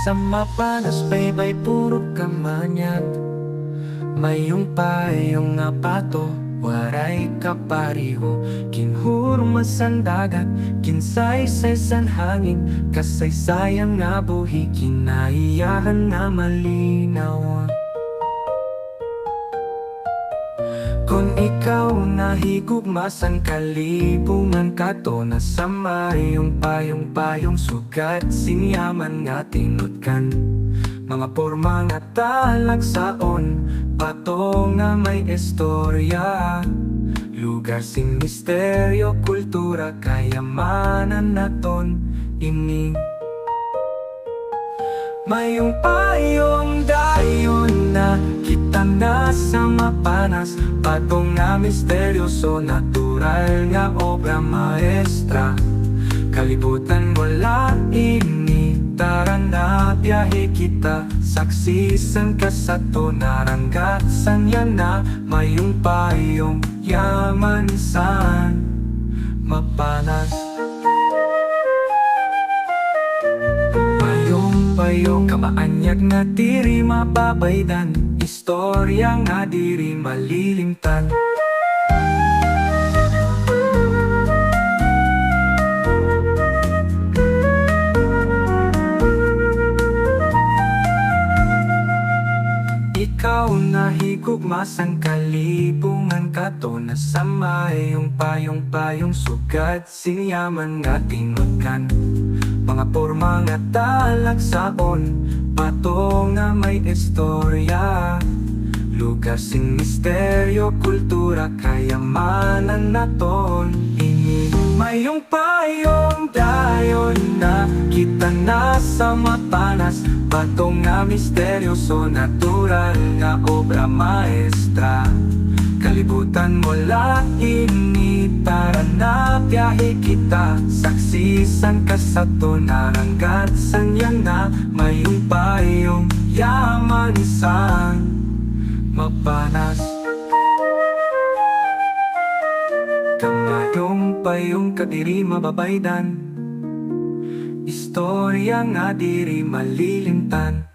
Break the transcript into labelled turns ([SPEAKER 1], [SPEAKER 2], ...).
[SPEAKER 1] Sa mapanas baybay puro kamanyag, mayong payong nga pato, waray kapariho. Kinhurmas ang dagat, kinsaysay san hangin, kasaysayang nga buhi, kinaiyahan nga malinaw. Kung ikaw nahigugmas ang kalibungan kato, na sa mayong payong sugat, sinyaman nga tinutkan. Mga porma nga talagsaon, pato nga may istorya. Lugar sing misteryo, kultura, kayamanan naton ini. Mayong payong dayon na kita na sa mapanas, patong nga misteryoso, natural nga obra maestra. Kalibutan wala ini, tara na biyahe kita, saksisan ka sa to, naranggatsan yan na mayong payong yaman san mapanas. Payong kamaanyag nga diri mababaydan, istorya nga diri malilimtan. Ikaw nahigugmas ang kalibungan kato, na sa mayong payong sugat, sinyaman nga tinutkan. Mga porma nga talagsaon, pato nga may istorya. Lugar sing misteryo, kultura, kayamanan naton ini. Mayong payong dayon na kita na sa mapanas, pato nga misteryoso, natural nga obra maestra. Kalibutan mo lang ini, tara na biyahe kita, saksisan ka sa to, naranggatsan yan na mayong payong yaman san mapanas. Kamayong payong kadiri mababaydan, istorya nga diri malilimtan.